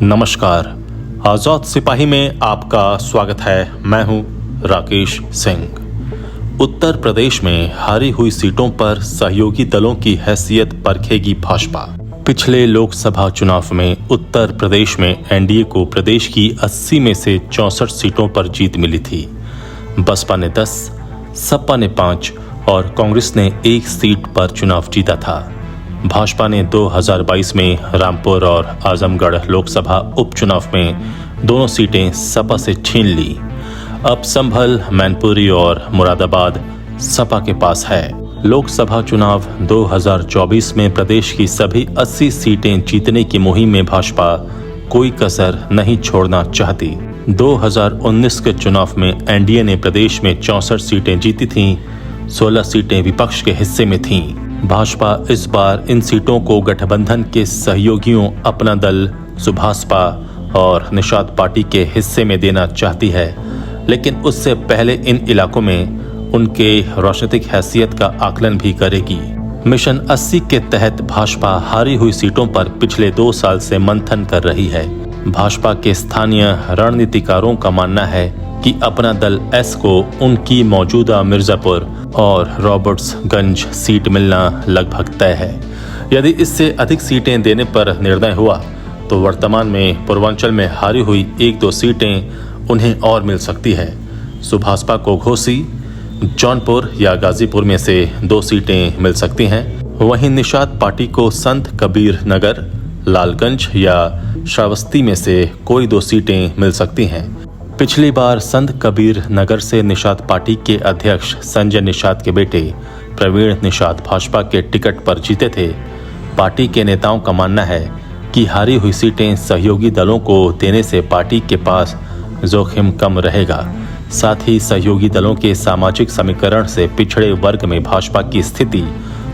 नमस्कार, आजाद सिपाही में आपका स्वागत है। मैं हूं राकेश सिंह। उत्तर प्रदेश में हारी हुई सीटों पर सहयोगी दलों की हैसियत परखेगी भाजपा। पिछले लोकसभा चुनाव में उत्तर प्रदेश में एनडीए को प्रदेश की 80 में से 64 सीटों पर जीत मिली थी। बसपा ने 10, सपा ने 5 और कांग्रेस ने 1 सीट पर चुनाव जीता था। भाजपा ने 2022 में रामपुर और आजमगढ़ लोकसभा उपचुनाव में दोनों सीटें सपा से छीन ली। अब संभल, मैनपुरी और मुरादाबाद सपा के पास है। लोकसभा चुनाव 2024 में प्रदेश की सभी 80 सीटें जीतने की मुहिम में भाजपा कोई कसर नहीं छोड़ना चाहती। 2019 के चुनाव में एनडीए ने प्रदेश में 64 सीटें जीती थीं, 16 सीटें विपक्ष के हिस्से में थीं। भाजपा इस बार इन सीटों को गठबंधन के सहयोगियों अपना दल, सुभाषपा और निषाद पार्टी के हिस्से में देना चाहती है, लेकिन उससे पहले इन इलाकों में उनके राजनीतिक हैसियत का आकलन भी करेगी। मिशन 80 के तहत भाजपा हारी हुई सीटों पर पिछले 2 साल से मंथन कर रही है। भाजपा के स्थानीय रणनीतिकारों का मानना है कि अपना दल एस को उनकी मौजूदा मिर्जापुर और रॉबर्ट्सगंज सीट मिलना लगभग तय है। यदि इससे अधिक सीटें देने पर निर्णय हुआ तो वर्तमान में पूर्वांचल में हारी हुई 1-2 सीटें उन्हें और मिल सकती है। सुभाषपा को घोसी, जौनपुर या गाजीपुर में से 2 सीटें मिल सकती हैं। वहीं निषाद पार्टी को संत कबीर नगर, लालगंज या श्रावस्ती में से कोई 2 सीटें मिल सकती हैं। पिछली बार संत कबीर नगर से निषाद पार्टी के अध्यक्ष संजय निषाद के बेटे प्रवीण निषाद भाजपा के टिकट पर जीते थे। पार्टी के नेताओं का मानना है कि हारी हुई सीटें सहयोगी दलों को देने से पार्टी के पास जोखिम कम रहेगा। साथ ही सहयोगी दलों के सामाजिक समीकरण से पिछड़े वर्ग में भाजपा की स्थिति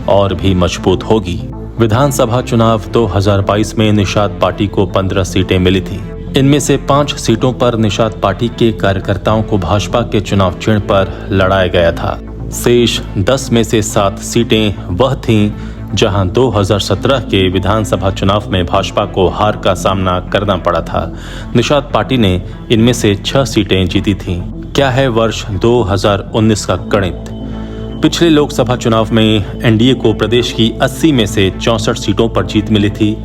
और भी मजबूत होगी। विधानसभा चुनाव 2022 में निषाद पार्टी को 15 सीटें मिली थी। इनमें से 5 सीटों पर निषाद पार्टी के कार्यकर्ताओं को भाजपा के चुनाव चिन्ह पर लड़ाया गया था। शेष 10 में से 7 सीटें वह थीं जहां 2017 के विधानसभा चुनाव में भाजपा को हार का सामना करना पड़ा था। निषाद पार्टी ने इनमें से 6 सीटें जीती थीं। क्या है वर्ष 2019 का गणित? पिछले लोकसभा चुनाव में एनडीए को प्रदेश की 80 में से 64 सीटों पर जीत मिली थी।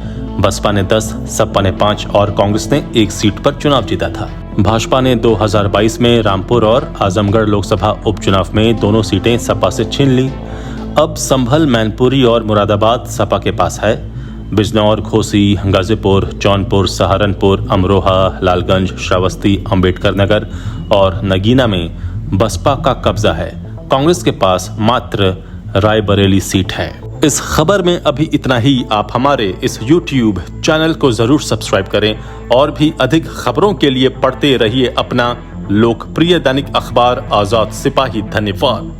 बसपा ने 10, सपा ने 5 और कांग्रेस ने 1 सीट पर चुनाव जीता था। भाजपा ने 2022 में रामपुर और आजमगढ़ लोकसभा उपचुनाव में दोनों सीटें सपा से छीन ली। अब संभल, मैनपुरी और मुरादाबाद सपा के पास है। बिजनौर, घोसी, गाजीपुर, जौनपुर, सहारनपुर, अमरोहा, लालगंज, श्रावस्ती, अंबेडकर नगर और नगीना में बसपा का कब्जा है। कांग्रेस के पास मात्र रायबरेली सीट है। इस खबर में अभी इतना ही। आप हमारे इस YouTube चैनल को जरूर सब्सक्राइब करें और भी अधिक खबरों के लिए पढ़ते रहिए अपना लोकप्रिय दैनिक अखबार आजाद सिपाही। धन्यवाद।